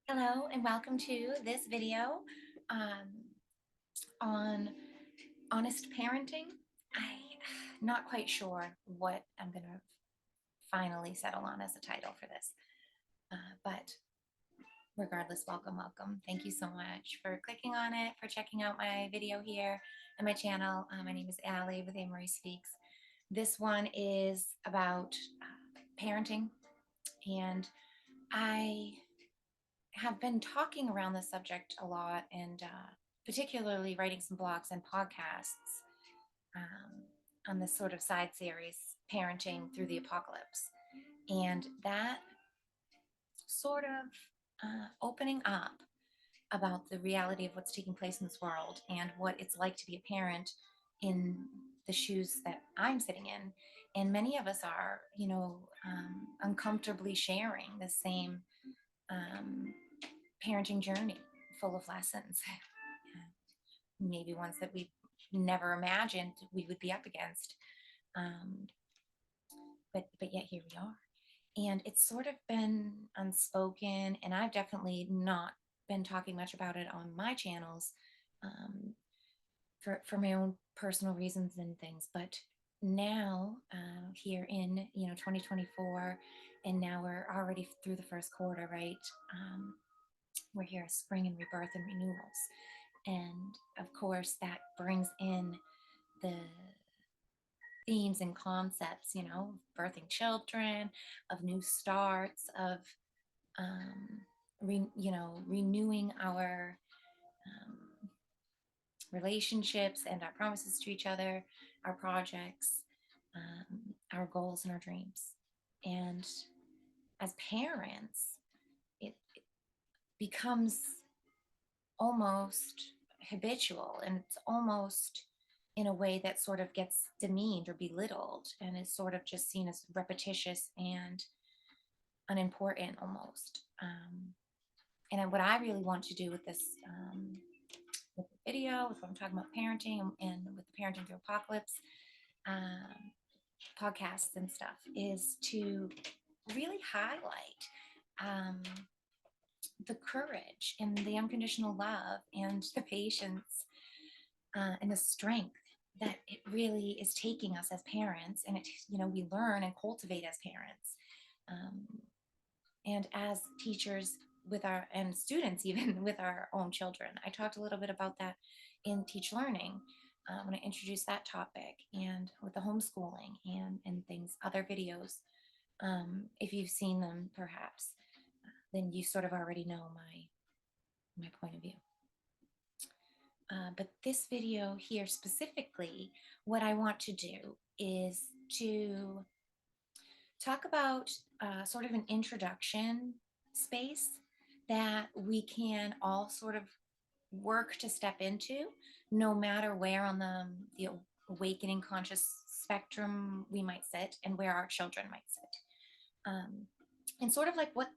Hello and welcome to this video um, on honest parenting. I'm not quite sure what I'm going to finally settle on as a title for this, but regardless, welcome. Thank you so much for clicking on it, for checking out my video here and my channel. My name is Allie with Amory Speaks. This one is about parenting, and I have been talking around this subject a lot and particularly writing some blogs and podcasts on this sort of side series, Parenting Through the Apocalypse. And that sort of opening up about the reality of what's taking place in this world and what it's like to be a parent in the shoes that I'm sitting in. And many of us are, uncomfortably sharing the same um, parenting journey full of lessons, maybe ones that we never imagined we would be up against. Um, but yet here we are. And it's sort of been unspoken, and I've definitely not been talking much about it on my channels um, for my own personal reasons and things. But now, here in 2024, and now we're already through the first quarter, right? We're here, spring and rebirth and renewals. And of course, that brings in the themes and concepts, birthing children, of new starts, of, renewing our um, relationships and our promises to each other, our projects, our goals, and our dreams. And as parents, it becomes almost habitual, and it's almost in a way that sort of gets demeaned or belittled and is sort of just seen as repetitious and unimportant almost. And what I really want to do with this with the video, with what I'm talking about parenting and with the Parenting Through Apocalypse um, podcasts and stuff, is to really highlight um, the courage and the unconditional love and the patience and the strength that it really is taking us as parents, and we learn and cultivate as parents, um, and as teachers with our and students even with our own children. I talked a little bit about that in Teach Learning when I introduced that topic, and with the homeschooling and things, other videos. If you've seen them, perhaps, then you sort of already know my point of view. But this video here specifically, what I want to do is to talk about sort of an introduction space that we can all sort of work to step into, no matter where on the awakening conscious spectrum we might sit and where our children might sit. And sort of like what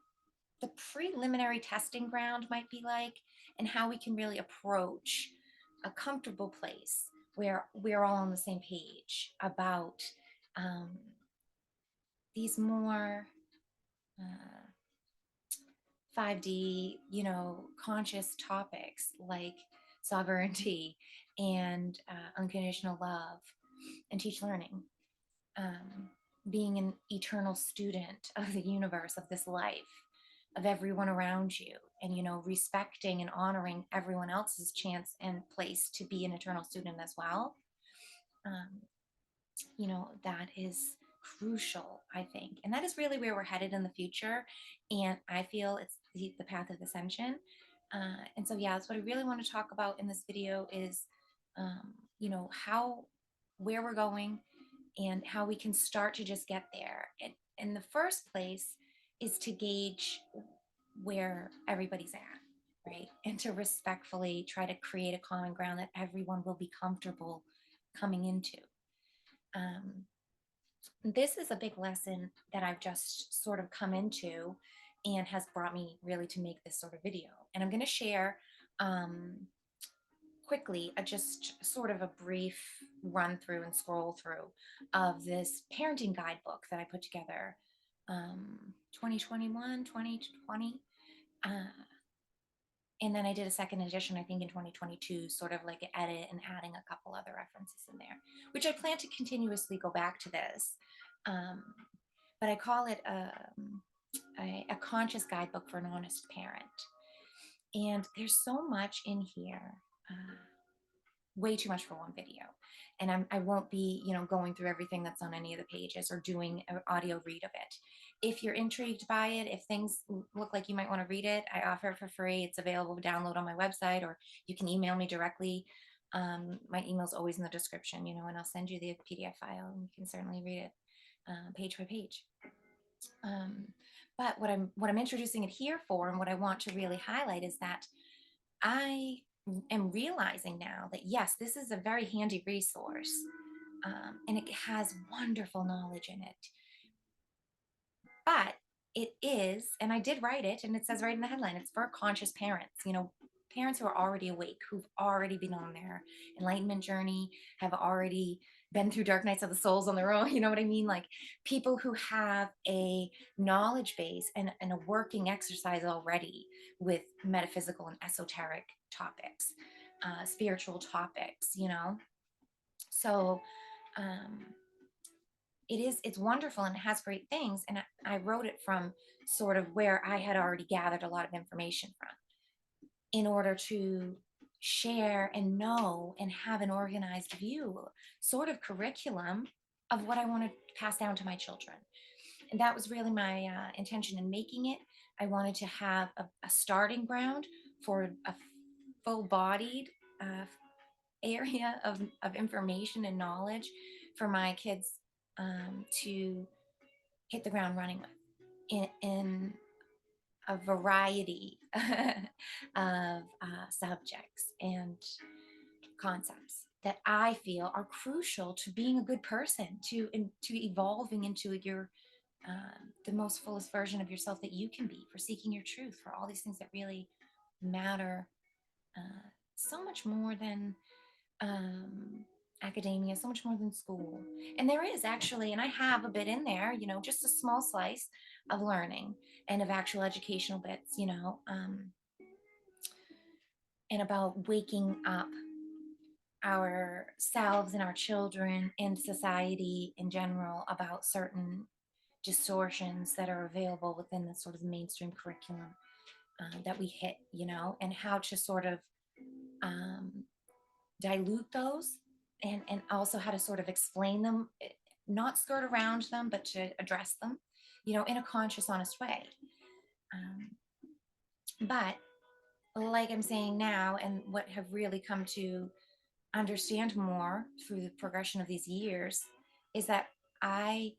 the preliminary testing ground might be like, and how we can really approach a comfortable place where we're all on the same page about um, these more 5D, conscious topics like sovereignty and unconditional love and Teach Learning. Being an eternal student of the universe, of this life, of everyone around you, and respecting and honoring everyone else's chance and place to be an eternal student as well. um, that is crucial, I think, and that is really where we're headed in the future, and I feel it's the path of ascension. And so, yeah, that's what I really want to talk about in this video is how where we're going and how we can start to just get there. And in the first place is to gauge where everybody's at, right? And to respectfully try to create a common ground that everyone will be comfortable coming into. Um, this is a big lesson that I've just sort of come into and has brought me really to make this sort of video. And I'm going to share quickly just sort of a brief run through and scroll through of this parenting guidebook that I put together 2021, 2020. And then I did a second edition, I think in 2022, sort of like an edit and adding a couple other references in there, which I plan to continuously go back to this. Um, but I call it a conscious guidebook for an honest parent. And there's so much in here, way too much for one video. And I won't be, going through everything that's on any of the pages or doing an audio read of it. If you're intrigued by it, if things look like you might want to read it, I offer it for free. It's available to download on my website, or you can email me directly. My email is always in the description, and I'll send you the PDF file, and you can certainly read it page by page. Um, but what I'm introducing it here for, and what I want to really highlight, is that I am realizing now that yes, this is a very handy resource, and it has wonderful knowledge in it. But it is, and I did write it, and it says right in the headline, it's for conscious parents, parents who are already awake, who've already been on their enlightenment journey, have already been through dark nights of the souls on their own. You know what I mean? Like people who have a knowledge base and a working exercise already with metaphysical and esoteric topics, spiritual topics. So, um, it's wonderful and it has great things. And I wrote it from sort of where I had already gathered a lot of information from in order to share and know and have an organized view, sort of curriculum of what I want to pass down to my children. And that was really my intention in making it. I wanted to have a starting ground for a full bodied area of information and knowledge for my kids to hit the ground running with in a variety of subjects and concepts that I feel are crucial to being a good person, to evolving into the most fullest version of yourself that you can be, for seeking your truth, for all these things that really matter so much more than um, academia, so much more than school. And there is actually, and I have a bit in there, just a small slice of learning and of actual educational bits, and about waking up ourselves and our children and society in general about certain distortions that are available within the sort of mainstream curriculum that we hit, and how to sort of um, dilute those, and also how to sort of explain them, not skirt around them, but to address them, in a conscious, honest way. Um, but like I'm saying now, and what have really come to understand more through the progression of these years, is that I,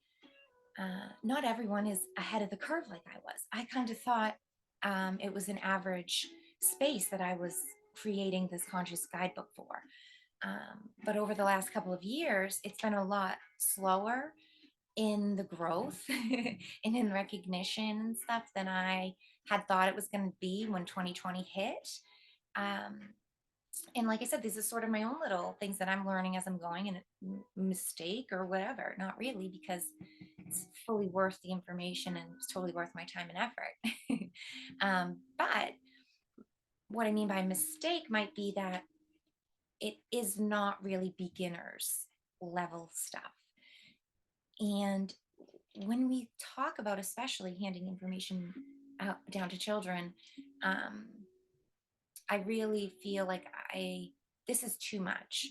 not everyone is ahead of the curve like I was. I kind of thought it was an average space that I was creating this conscious guidebook for. But over the last couple of years, it's been a lot slower in the growth and in recognition and stuff than I had thought it was going to be when 2020 hit. Um, and like I said, this is sort of my own little things that I'm learning as I'm going, and a mistake or whatever. Not really, because it's fully worth the information and it's totally worth my time and effort. But what I mean by mistake might be that it is not really beginners level stuff. And when we talk about especially handing information out down to children, um, I really feel like this is too much,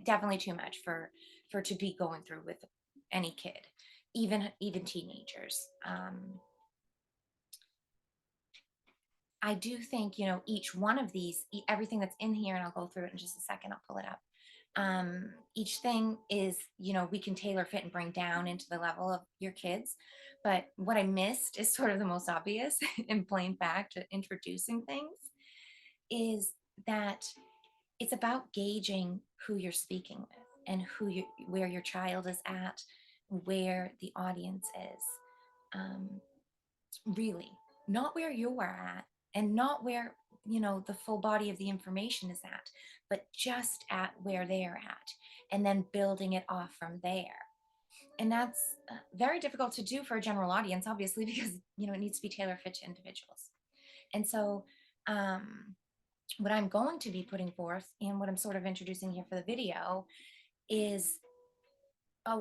definitely too much for to be going through with any kid, even teenagers. I do think, each one of these, everything that's in here, and I'll go through it in just a second, I'll pull it up. Each thing is, we can tailor fit and bring down into the level of your kids. But what I missed is sort of the most obvious in plain fact, introducing things, is that it's about gauging who you're speaking with and where your child is at, where the audience is. Really, not where you are at, and not where the full body of the information is at, but just at where they're at, and then building it off from there. And that's very difficult to do for a general audience, obviously, because it needs to be tailor fit to individuals. And so What I'm going to be putting forth and what I'm sort of introducing here for the video is a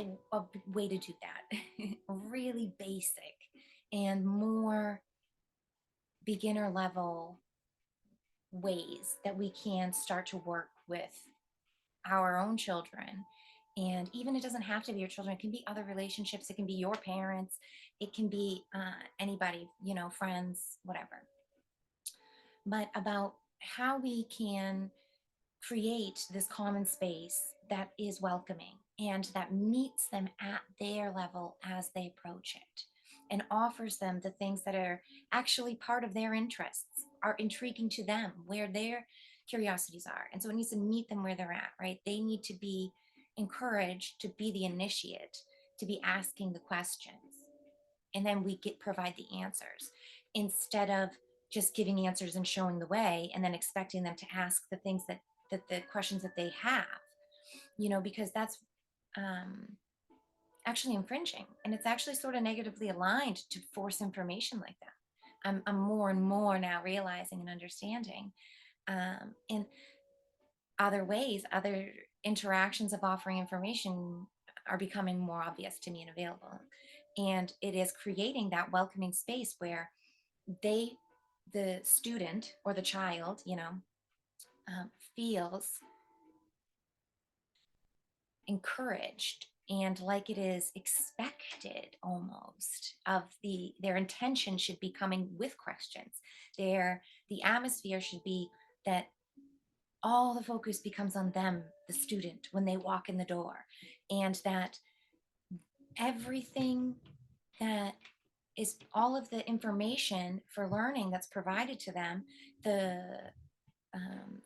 way to do that. Really basic and more beginner level ways that we can start to work with our own children. And even it doesn't have to be your children, it can be other relationships, it can be your parents, it can be anybody, friends, whatever. But about how we can create this common space that is welcoming and that meets them at their level as they approach it and offers them the things that are actually part of their interests, are intriguing to them, where their curiosities are. And so it needs to meet them where they're at, right? They need to be encouraged to be the initiate, to be asking the questions, and then we get provide the answers instead of just giving answers and showing the way and then expecting them to ask the things that the questions that they have, because that's um, actually infringing, and it's actually sort of negatively aligned to force information like that. I'm more and more now realizing and understanding, in other ways, other interactions of offering information are becoming more obvious to me and available. And it is creating that welcoming space where they, the student or the child, feels encouraged and like it is expected almost of their intention should be coming with questions. The atmosphere should be that all the focus becomes on them, the student, when they walk in the door, and that everything that is all of the information for learning that's provided to them, the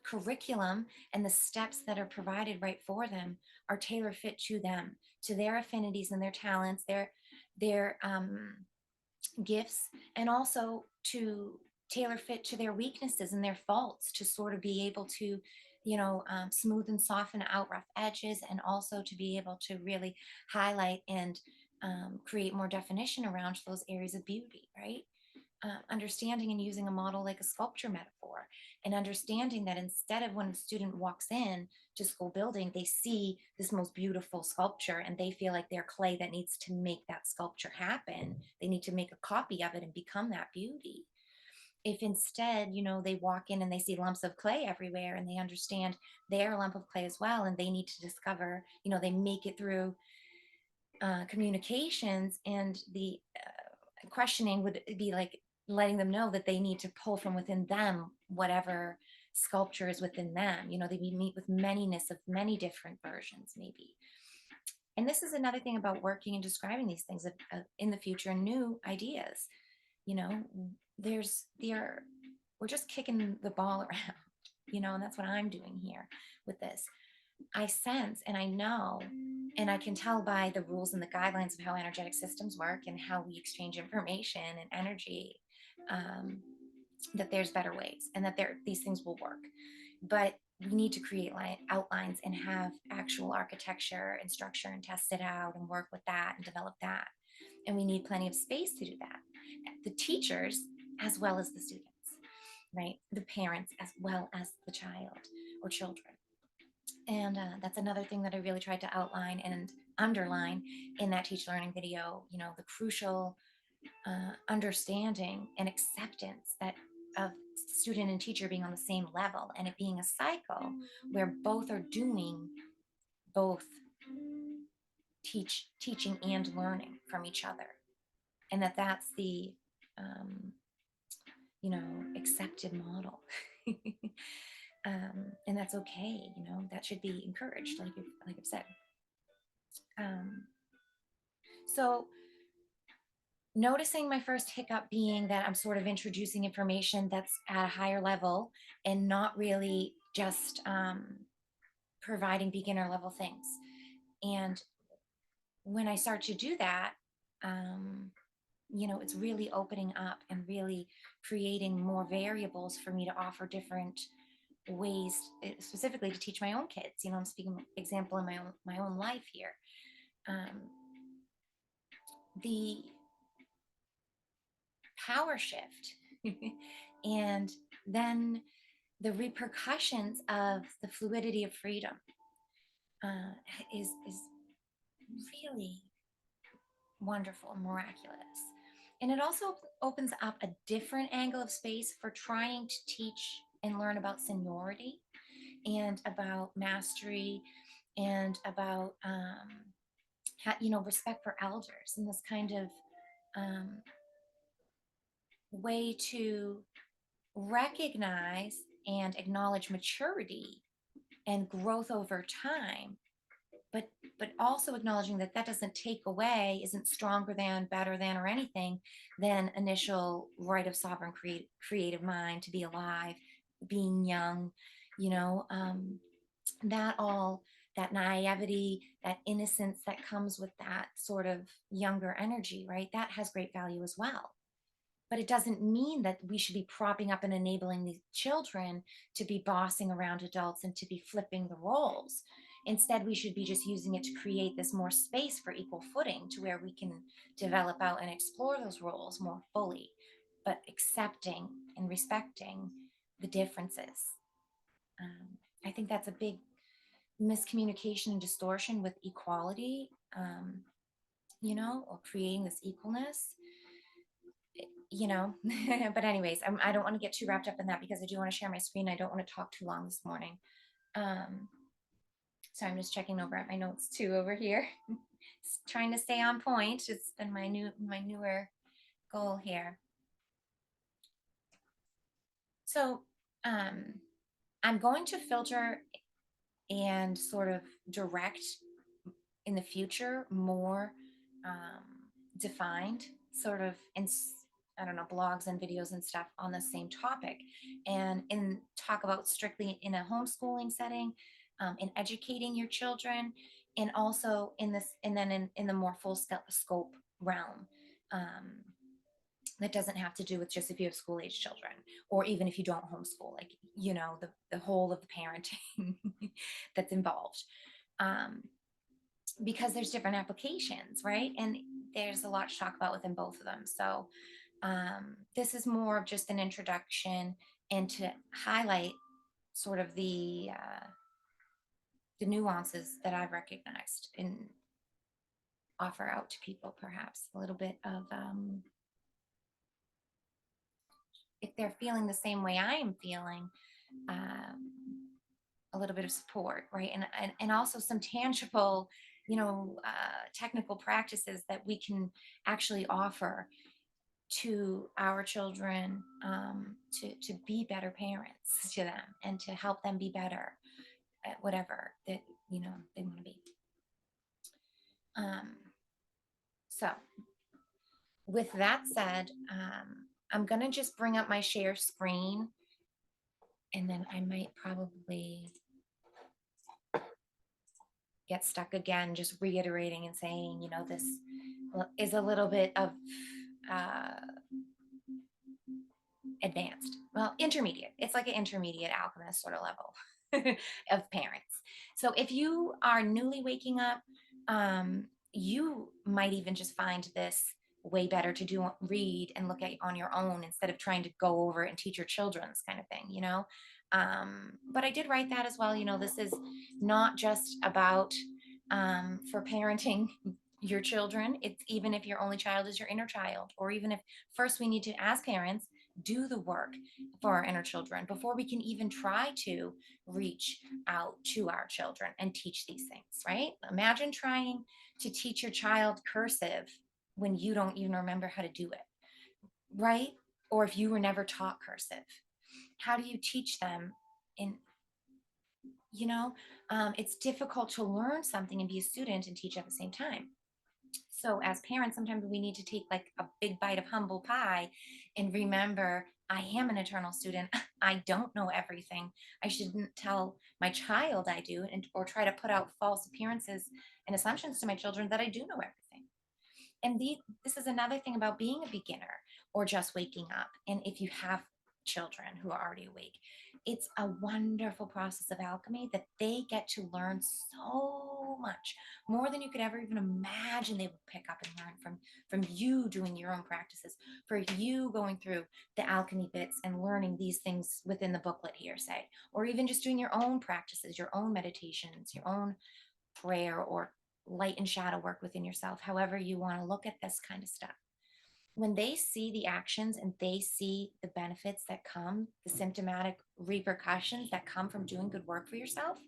curriculum and the steps that are provided right for them are tailor fit to them, to their affinities and their talents, their gifts, and also to tailor fit to their weaknesses and their faults, to sort of be able to smooth and soften out rough edges, and also to be able to really highlight and create more definition around those areas of beauty, right? Understanding and using a model like a sculpture metaphor, and understanding that instead of when a student walks in to school building, they see this most beautiful sculpture and they feel like they're clay that needs to make that sculpture happen. They need to make a copy of it and become that beauty. If instead, they walk in and they see lumps of clay everywhere and they understand they're a lump of clay as well, and they need to discover, they make it through communications, and the questioning would be like letting them know that they need to pull from within them whatever sculpture is within them. They meet with manyness of many different versions, maybe. And this is another thing about working and describing these things in the future, new ideas. You know, we're just kicking the ball around, and that's what I'm doing here with this. I sense and I know, and I can tell by the rules and the guidelines of how energetic systems work and how we exchange information and energy, um, that there's better ways and that these things will work. But we need to create outlines and have actual architecture and structure and test it out and work with that and develop that. And we need plenty of space to do that. The teachers, as well as the students, right? The parents, as well as the child or children. And that's another thing that I really tried to outline and underline in that teach learning video, the crucial understanding and acceptance that of student and teacher being on the same level, and it being a cycle where both are doing both teaching and learning from each other, and that's the um, accepted model. And that's okay. That should be encouraged, like I've said. um, so noticing my first hiccup being that I'm sort of introducing information that's at a higher level and not really just providing beginner level things. And when I start to do that, um, it's really opening up and really creating more variables for me to offer different ways, specifically to teach my own kids. I'm speaking example in my own life here. Um, the power shift and then the repercussions of the fluidity of freedom uh, is really wonderful and miraculous. And it also opens up a different angle of space for trying to teach and learn about seniority and about mastery and about respect for elders and this kind of um, way to recognize and acknowledge maturity and growth over time, but also acknowledging that that doesn't take away, isn't stronger than, better than, or anything than initial right of sovereign creative mind to be alive, being young, you know, that all, that naivety, that innocence that comes with that sort of younger energy, right? That has great value as well. But it doesn't mean that we should be propping up and enabling these children to be bossing around adults and to be flipping the roles. Instead, we should be just using it to create this more space for equal footing to where we can develop out and explore those roles more fully, but accepting and respecting the differences. I think that's a big miscommunication and distortion with equality, or creating this equalness, but anyways, I don't want to get too wrapped up in that because I do want to share my screen. I don't want to talk too long this morning. Um, so I'm just checking over at my notes too over here, trying to stay on point. It's been my newer goal here. So I'm going to filter and sort of direct in the future more um, defined sort of in, I don't know, blogs and videos and stuff on the same topic, and in talk about strictly in a homeschooling setting, in educating your children, and also in this, and then in the more full scope realm, um, that doesn't have to do with just if you have school age children or even if you don't homeschool, like, the whole of the parenting that's involved. Um, because there's different applications, right? And there's a lot to talk about within both of them. So this is more of just an introduction and to highlight sort of the nuances that I've recognized and offer out to people, perhaps a little bit of if they're feeling the same way I am feeling, um, a little bit of support, right? And also some tangible, technical practices that we can actually offer to our children, to be better parents to them and to help them be better at whatever that they want to be. Um, so with that said, I'm gonna just bring up my share screen, and then I might probably get stuck again, just reiterating and saying, this is a little bit of uh, advanced, well, intermediate. It's like an intermediate alchemist sort of level of parents. So if you are newly waking up, you might even just find this way better to do, read and look at on your own instead of trying to go over it and teach your children, this kind of thing. But I did write that as well. This is not just about for parenting your children. It's even if your only child is your inner child, or even if first we need to, as parents, do the work for our inner children before we can even try to reach out to our children and teach these things, right? Imagine trying to teach your child cursive when you don't even remember how to do it, right? Or if you were never taught cursive, how do you teach them in, it's difficult to learn something and be a student and teach at the same time. So as parents, sometimes we need to take like a big bite of humble pie and remember, I am an eternal student. I don't know everything. I shouldn't tell my child I do, or try to put out false appearances and assumptions to my children that I do know everything. And this is another thing about being a beginner or just waking up. And if you have children who are already awake. It's a wonderful process of alchemy that they get to learn so much more than you could ever even imagine they will pick up and learn from you doing your own practices, for you going through the alchemy bits and learning these things within the booklet here, say, or even just doing your own practices, your own meditations, your own prayer or light and shadow work within yourself, however you want to look at this kind of stuff. When they see the actions and they see the benefits that come, the symptomatic repercussions that come from doing good work for yourself,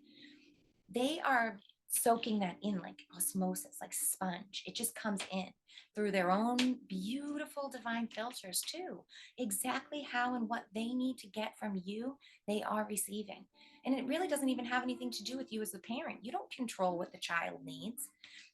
they are soaking that in like osmosis, like sponge. It just comes in through their own beautiful divine filters, too. Exactly how and what they need to get from you, they are receiving. And it really doesn't even have anything to do with you as a parent. You don't control what the child needs,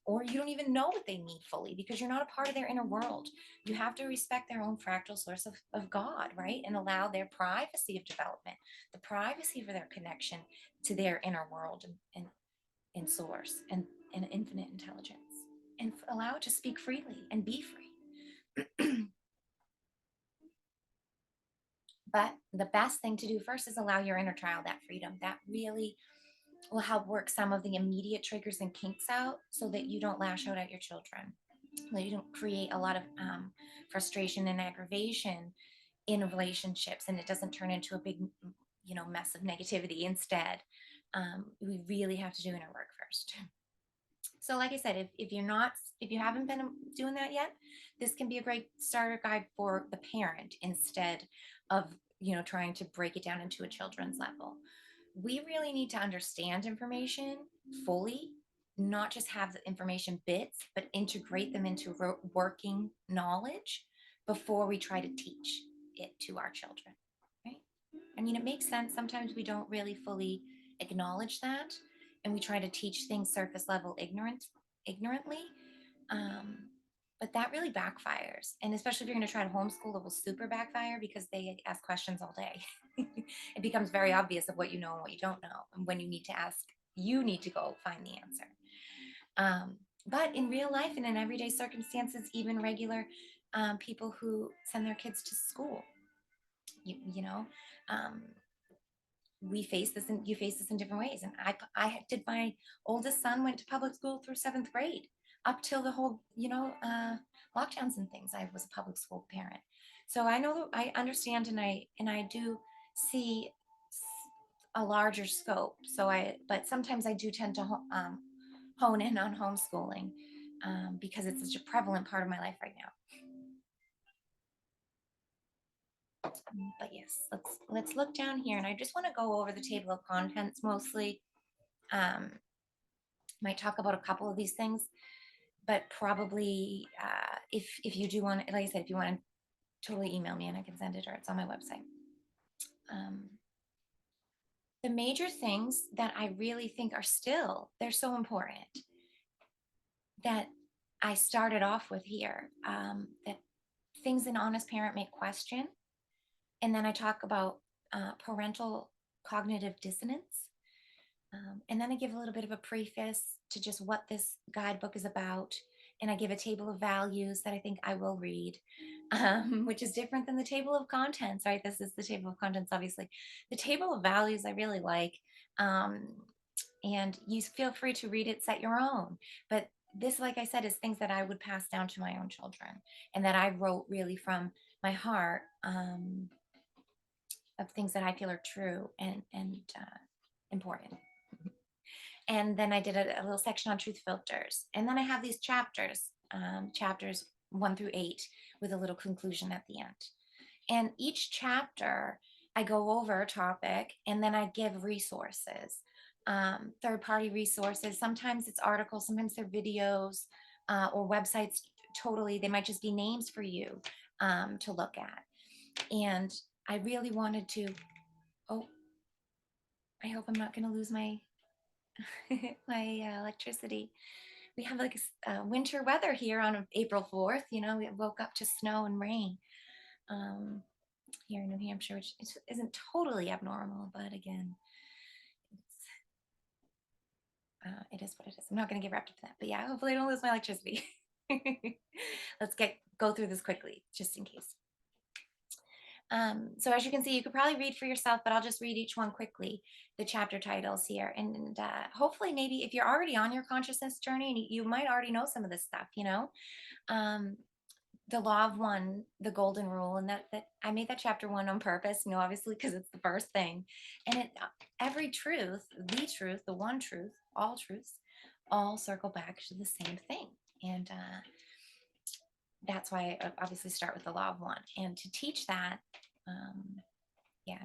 or you don't even know what they need fully because you're not a part of their inner world. You have to respect their own fractal source of God, right? And allow their privacy of development, the privacy for their connection to their inner world and source and infinite intelligence, and allow it to speak freely and be free. But the best thing to do first is allow your inner child that freedom. That really will help work some of the immediate triggers and kinks out so that you don't lash out at your children, that you don't create a lot of frustration and aggravation in relationships, and it doesn't turn into a big mess of negativity instead. We really have to do inner work first. So like I said, if you haven't been doing that yet, this can be a great starter guide for the parent instead of trying to break it down into a children's level. We really need to understand information fully, not just have the information bits, but integrate them into working knowledge before we try to teach it to our children, right? I mean, it makes sense. Sometimes we don't really fully acknowledge that, and we try to teach things surface level ignorantly. Um, but that really backfires. And especially if you're going to try to homeschool, it will super backfire because they ask questions all day. It becomes very obvious of what you know and what you don't know. And when you need to ask, you need to go find the answer. But in real life and in everyday circumstances, even regular people who send their kids to school, you know, um, we face this and you face this in different ways. And I did, my oldest son went to public school through seventh grade up till the whole, lockdowns and things. I was a public school parent. So I know, I understand, and I do see a larger scope. But sometimes I do tend to hone in on homeschooling because it's such a prevalent part of my life right now. But yes, let's look down here, and I just want to go over the table of contents mostly. Um, might talk about a couple of these things, but probably if you do want, like I said, if you want to totally email me and I can send it, or it's on my website. The major things that I really think are still, they're so important that I started off with here, that things an honest parent may question. And then I talk about parental cognitive dissonance. And then I give a little bit of a preface to just what this guidebook is about. And I give a table of values that I think I will read, which is different than the table of contents, right? This is the table of contents, obviously. The table of values I really like. And you feel free to read it, set your own. But this, like I said, is things that I would pass down to my own children and that I wrote really from my heart, of things that I feel are true and important. And then I did a little section on truth filters. And then I have these chapters, chapters 1 through 8, with a little conclusion at the end. And each chapter, I go over a topic and then I give resources, third-party resources. Sometimes it's articles, sometimes they're videos or websites. Totally, they might just be names for you to look at. And I really wanted to, oh, I hope I'm not going to lose my my electricity. We have like winter weather here on April 4th. We woke up to snow and rain here in New Hampshire, which isn't totally abnormal, but again, it is what it is. I'm not going to get wrapped up in that, but yeah, hopefully I don't lose my electricity. Let's go through this quickly, just in case. So as you can see, you could probably read for yourself, but I'll just read each one quickly, the chapter titles here. And hopefully maybe if you're already on your consciousness journey, and you might already know some of this stuff, um, the law of one, the golden rule, and that I made that chapter one on purpose, obviously because it's the first thing. And every truth, the one truth, all truths, all circle back to the same thing. And that's why I obviously start with the law of one. And to teach that, yeah,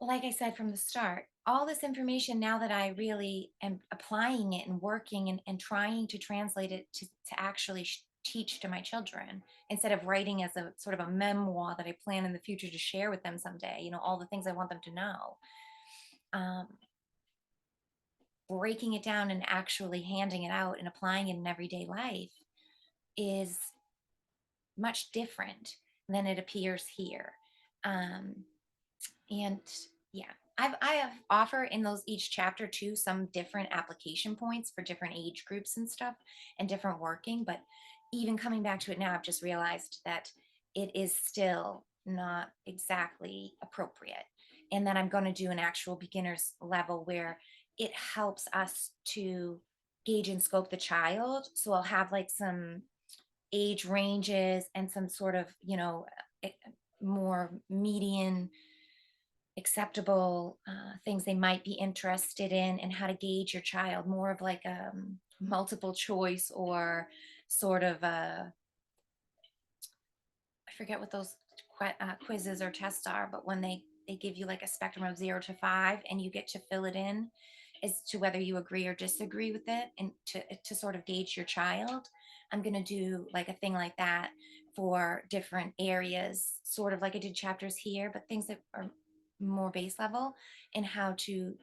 like I said from the start, all this information, now that I really am applying it and working and trying to translate it to actually teach to my children, instead of writing as a sort of a memoir that I plan in the future to share with them someday, all the things I want them to know. Um, Breaking it down and actually handing it out and applying it in everyday life is much different than it appears here. Um, And yeah, I have offer in those each chapter too some different application points for different age groups and stuff and different working. But even coming back to it now, I've just realized that it is still not exactly appropriate. And then I'm going to do an actual beginner's level where it helps us to gauge and scope the child. So I'll have like some age ranges and some sort of, eh, more median acceptable things they might be interested in, and how to gauge your child, more of like a multiple choice or sort of a, I forget what those quizzes or tests are, but when they give you like a spectrum of 0 to 5 and you get to fill it in as to whether you agree or disagree with it, and to sort of gauge your child. I'm going to do like a thing like that for different areas, sort of like I did chapters here, but things that are more base level, and how to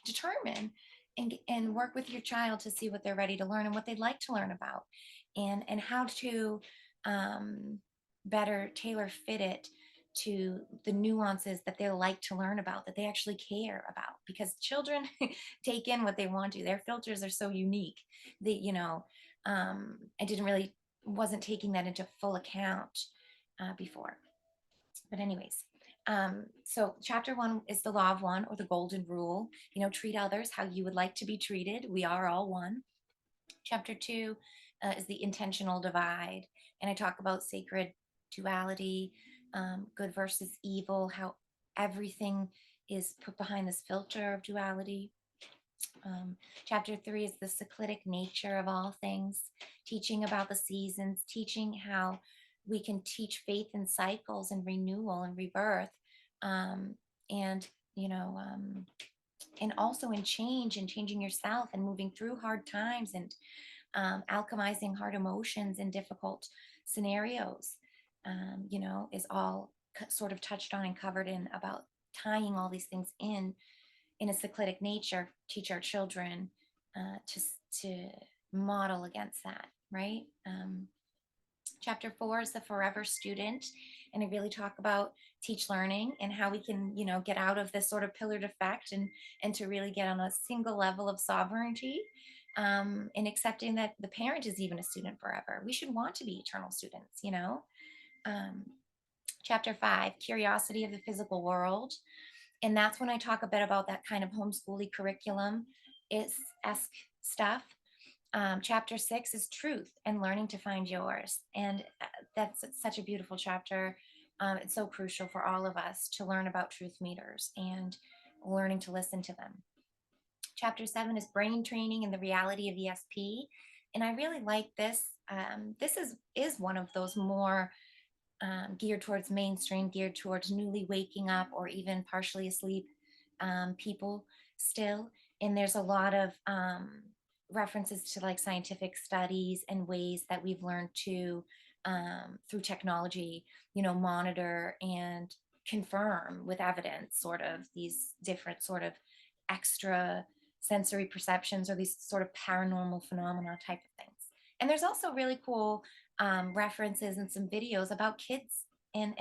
determine and work with your child to see what they're ready to learn and what they'd like to learn about, and how to um, better tailor fit it to the nuances that they like to learn about, that they actually care about, because children take in what they want to. Their filters are so unique that, I didn't really, wasn't taking that into full account before. But anyways, so chapter one is the law of one, or the golden rule. Treat others how you would like to be treated. We are all one. Chapter two is the intentional divide, and I talk about sacred duality, good versus evil, how everything is put behind this filter of duality. Chapter three is the cyclic nature of all things, teaching about the seasons, teaching how we can teach faith in cycles and renewal and rebirth, um, and you know, and also in change and changing yourself and moving through hard times, and alchemizing hard emotions in difficult scenarios. Is all sort of touched on and covered in, about tying all these things in a cyclic nature, teach our children to model against that, right? Chapter four is the forever student, and I really talk about teach learning and how we can, get out of this sort of pillared effect, and to really get on a single level of sovereignty, and accepting that the parent is even a student forever. We should want to be eternal students. Um, Chapter five, curiosity of the physical world, and that's when I talk a bit about that kind of homeschooling curriculum is esque stuff. Chapter six is truth and learning to find yours, and that's such a beautiful chapter. It's so crucial for all of us to learn about truth meters and learning to listen to them. Chapter seven is brain training and the reality of ESP, and I really like this. This is one of those more geared towards mainstream, geared towards newly waking up or even partially asleep people still. And there's a lot of references to like scientific studies and ways that we've learned to, through technology, monitor and confirm with evidence sort of these different sort of extra sensory perceptions, or these sort of paranormal phenomena type of things. And there's also really cool references and some videos about kids and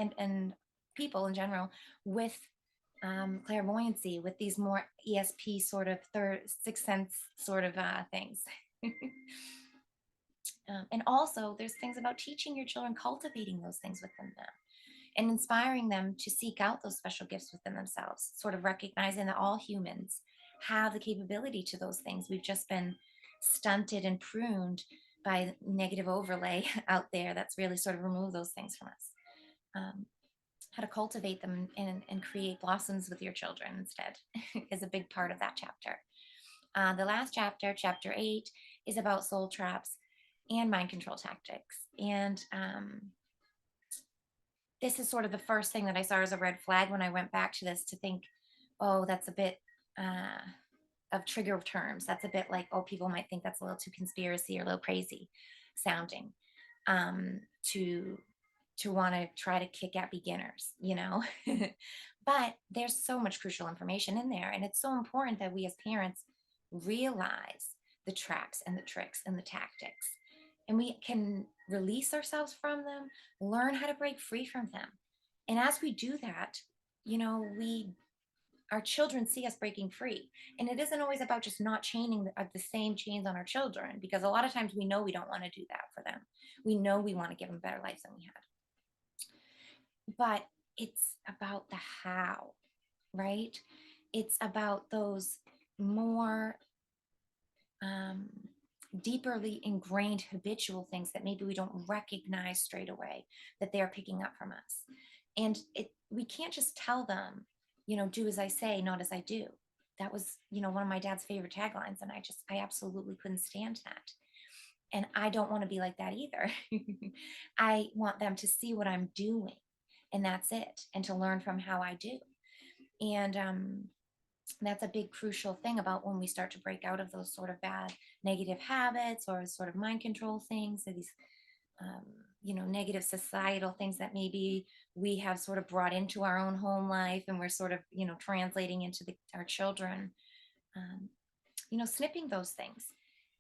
people in general with clairvoyancy, with these more ESP sort of third sixth sense sort of things. And also there's things about teaching your children, cultivating those things within them. and inspiring them to seek out those special gifts within themselves, sort of recognizing that all humans have the capability to those things. We've just been stunted and pruned by negative overlay out there that's really sort of removed those things from us. Um, how to cultivate them and create blossoms with your children instead is a big part of that chapter. The last chapter, chapter 8, is about soul traps and mind control tactics. And this is sort of the first thing that I saw as a red flag when I went back to this, to think, oh, that's a bit of trigger terms. That's a bit like, oh, people might think that's a little too conspiracy or a little crazy sounding, to want to try to kick at beginners, you know. But there's so much crucial information in there, and it's so important that we as parents realize the traps and the tricks and the tactics, and we can release ourselves from them, learn how to break free from them. And as we do that, you know, we our children see us breaking free. And it isn't always about just not chaining the same chains on our children, because a lot of times we know we don't want to do that for them. We know we want to give them better lives than we had. But it's about the how, right? It's about those more um, deeply ingrained habitual things that maybe we don't recognize straight away that they're picking up from us. And we can't just tell them, you know, do as I say, not as I do. That was, you know, one of my dad's favorite taglines. And I absolutely couldn't stand that. And I don't want to be like that either. I want them to see what I'm doing, and that's it, and to learn from how I do. And that's a big crucial thing about when we start to break out of those sort of bad negative habits or sort of mind control things, or these um, you know, negative societal things that maybe we have sort of brought into our own home life, and we're sort of, you know, translating into our children. um, you know, snipping those things.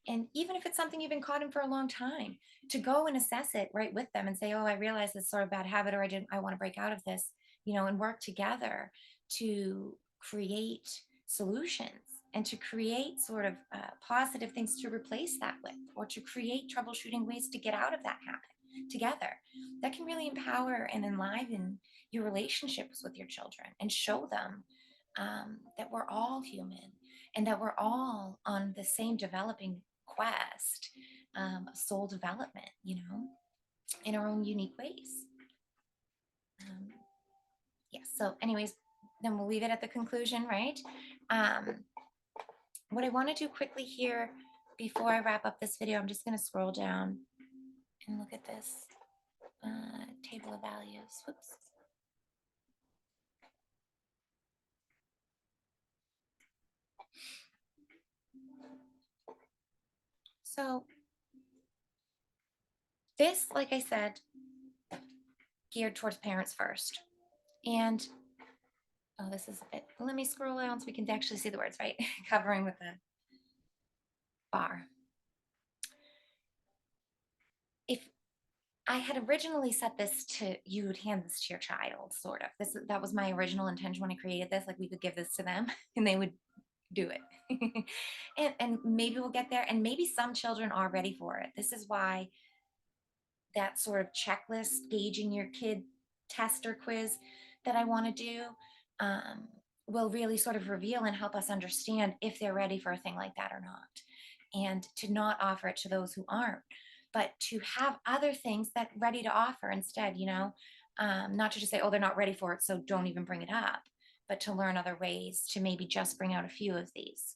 And even if it's something you've been caught in for a long time, to go and assess it right with them and say, oh, I realize this sort of bad habit, or I want to break out of this, you know, and work together to create solutions, and to create sort of positive things to replace that with, or to create troubleshooting ways to get out of that habit together. That can really empower and enliven your relationships with your children, and show them that we're all human, and that we're all on the same developing quest, soul development, you know, in our own unique ways. Um, yeah. So, anyways, then we'll leave it at the conclusion, right? Um, what I want to do quickly here before I wrap up this video, I'm just going to scroll down and look at this table of values. Whoops. So, this, like I said, geared towards parents first. And oh, this is it. Let me scroll down so we can actually see the words, right? Covering with the bar. If I had originally set this to, you would hand this to your child, sort of. That was my original intention when I created this. Like, we could give this to them and they would do it. And maybe we'll get there. And maybe some children are ready for it. This is why that sort of checklist, gauging your kid test or quiz that I want to do, um, will really sort of reveal and help us understand if they're ready for a thing like that or not. And to not offer it to those who aren't, but to have other things that ready to offer instead, you know, not to just say, oh, they're not ready for it, so don't even bring it up, but to learn other ways to maybe just bring out a few of these.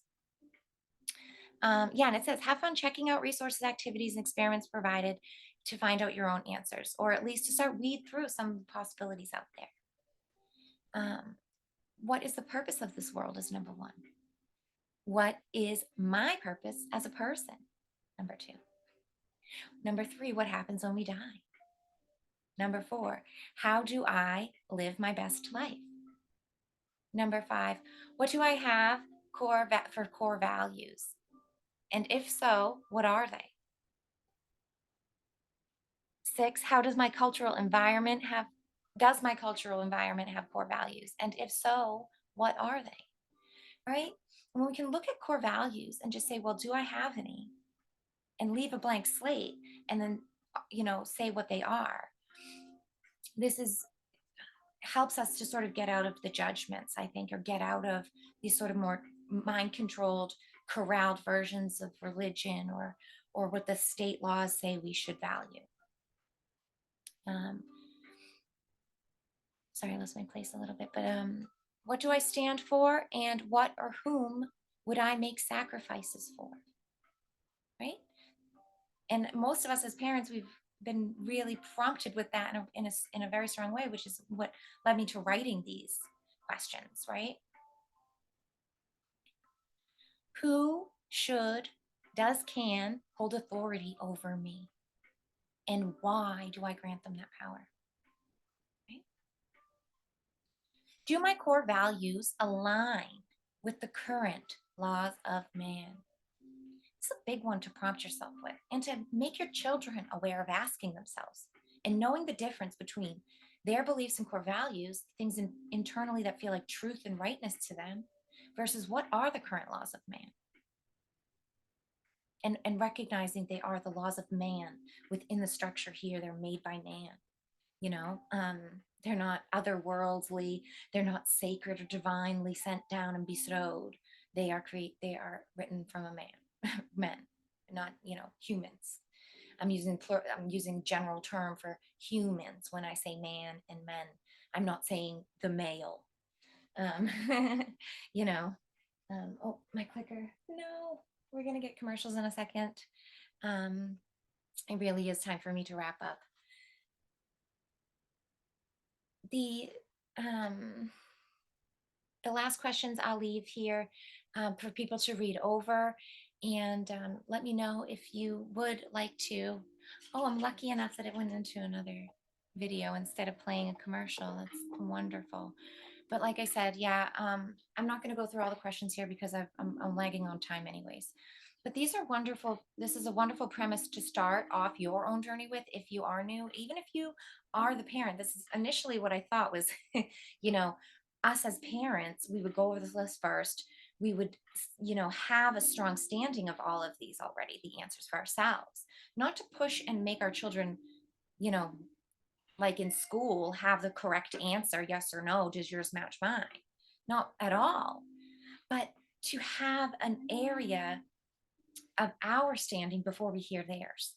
Yeah, and it says, have fun checking out resources, activities, and experiments provided to find out your own answers, or at least to start weed through some possibilities out there. What is the purpose of this world is number one. What is my purpose as a person? Number two. Number three, what happens when we die? Number four, how do I live my best life? Number five, what do I have for core values? And if so, what are they? Six, how does my cultural environment have core values? And if so, what are they? Right? And we can look at core values and just say, well, do I have any? And leave a blank slate, and then, you know, say what they are. This is helps us to sort of get out of the judgments, I think, or get out of these sort of more mind controlled, corralled versions of religion, or what the state laws say we should value. Um, Sorry, I lost my place a little bit, but what do I stand for, and what or whom would I make sacrifices for? Right? And most of us as parents, we've been really prompted with that in a very strong way, which is what led me to writing these questions, right? Who should, can hold authority over me? And why do I grant them that power? Right? Do my core values align with the current laws of man? It's a big one to prompt yourself with, and to make your children aware of asking themselves and knowing the difference between their beliefs and core values, things internally that feel like truth and rightness to them, versus what are the current laws of man. And recognizing they are the laws of man within the structure here. They're made by man, you know. They're not otherworldly, they're not sacred or divinely sent down and bestowed. They are written from a man. Men, not, humans. I'm using general term for humans when I say man and men. I'm not saying the male. um you know. Oh, my clicker, no. We're gonna get commercials in a second. um it really is time for me to wrap up. The um the last questions I'll leave here, for people to read over, and let me know if you would like to. Oh, I'm lucky enough that it went into another video instead of playing a commercial. That's wonderful. But like I said, yeah, I'm not going to go through all the questions here because I'm lagging on time anyways. But these are wonderful. This is a wonderful premise to start off your own journey with if you are new, even if you are the parent. This is initially what I thought was, you know, us as parents, we would go over this list first. We would, have a strong standing of all of these already, the answers for ourselves, not to push and make our children, you know, like in school, have the correct answer, yes or no, does yours match mine? Not at all. But to have an area of our standing before we hear theirs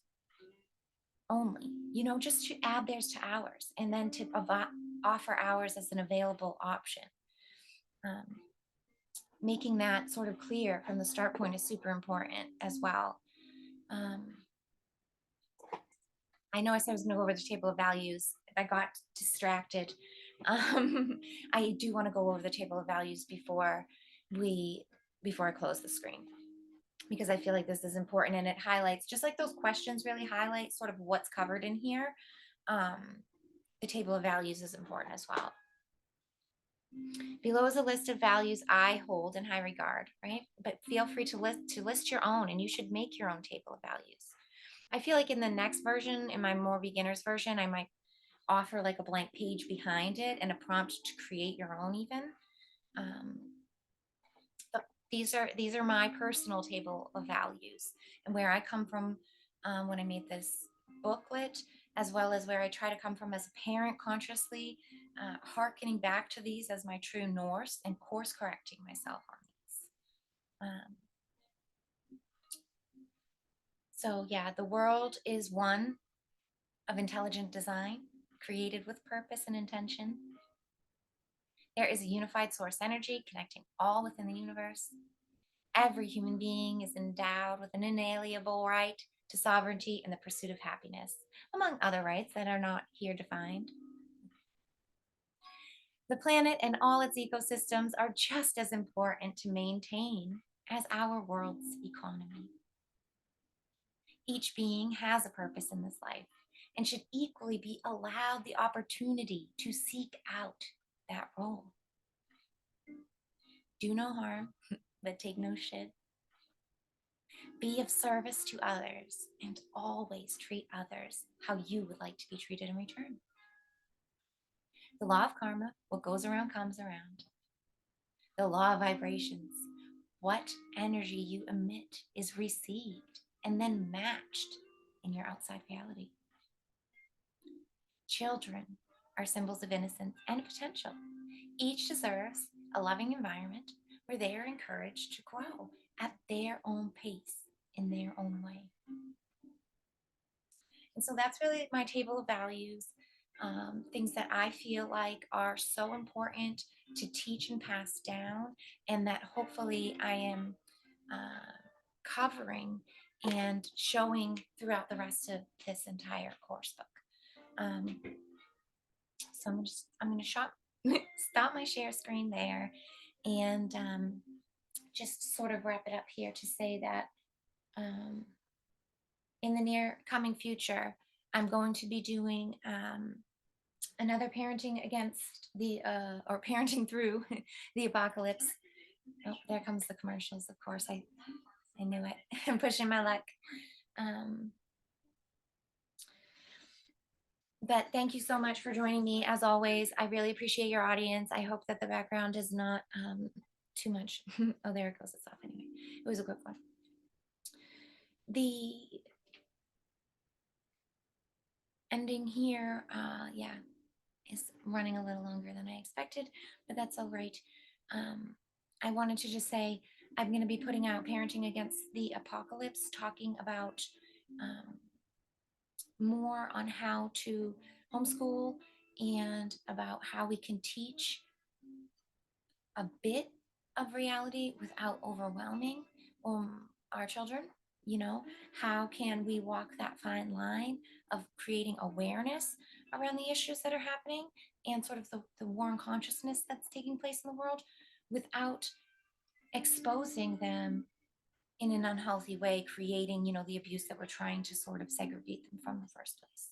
only, just to add theirs to ours, and then to offer ours as an available option. Um, Making that sort of clear from the start point is super important as well. Um, I know I said I was going to go over the table of values. I got distracted. Um, I do want to go over the table of values we before I close the screen, because I feel like this is important, and it highlights, just like those questions really highlight sort of what's covered in here. The table of values is important as well. Below is a list of values I hold in high regard, right? But feel free to list your own, and you should make your own table of values. I feel like in the next version, in my more beginner's version, I might offer like a blank page behind it and a prompt to create your own even. Um, but these are my personal table of values, and where I come from when I made this booklet, as well as where I try to come from as a parent consciously, hearkening back to these as my true north and course correcting myself on these. So yeah, the world is one of intelligent design, created with purpose and intention. There is a unified source energy connecting all within the universe. Every human being is endowed with an inalienable right to sovereignty and the pursuit of happiness, among other rights that are not here defined. The planet and all its ecosystems are just as important to maintain as our world's economy. Each being has a purpose in this life and should equally be allowed the opportunity to seek out that role. Do no harm, but take no shit. Be of service to others, and always treat others how you would like to be treated in return. The law of karma, what goes around comes around. The law of vibrations, what energy you emit is received and then matched in your outside reality. Children, are symbols of innocence and potential. Each deserves a loving environment where they are encouraged to grow at their own pace in their own way. And so that's really my table of values, things that I feel like are so important to teach and pass down, and that hopefully I am covering and showing throughout the rest of this entire course book. Um, so I'm going to stop my share screen there, and just sort of wrap it up here to say that um, in the near coming future, I'm going to be doing another parenting against the or parenting through the apocalypse. Oh, there comes the commercials. Of course, I knew it. I'm pushing my luck. Um, but thank you so much for joining me. As always, I really appreciate your audience. I hope that the background is not too much. Oh, there it goes. It's off anyway. It was a quick one. The ending here, yeah, is running a little longer than I expected, but that's all right. Um, I wanted to just say I'm going to be putting out Parenting Against the Apocalypse, talking about um, more on how to homeschool and about how we can teach a bit of reality without overwhelming our children. You know, how can we walk that fine line of creating awareness around the issues that are happening and sort of the war on consciousness that's taking place in the world without exposing them in an unhealthy way, creating, the abuse that we're trying to sort of segregate them from in the first place.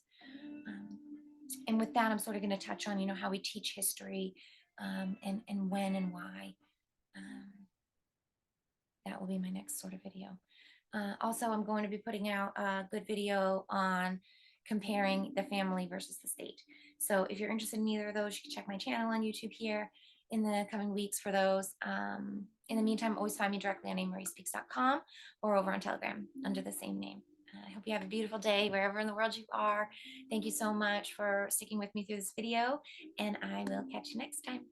Um, and with that, I'm sort of going to touch on, how we teach history, and when and why. Um, that will be my next sort of video. Also, I'm going to be putting out a good video on comparing the family versus the state. So if you're interested in either of those, you can check my channel on YouTube here in the coming weeks for those. In the meantime, always find me directly on amariespeaks.com or over on Telegram under the same name. I hope you have a beautiful day wherever in the world you are. Thank you so much for sticking with me through this video, and I will catch you next time.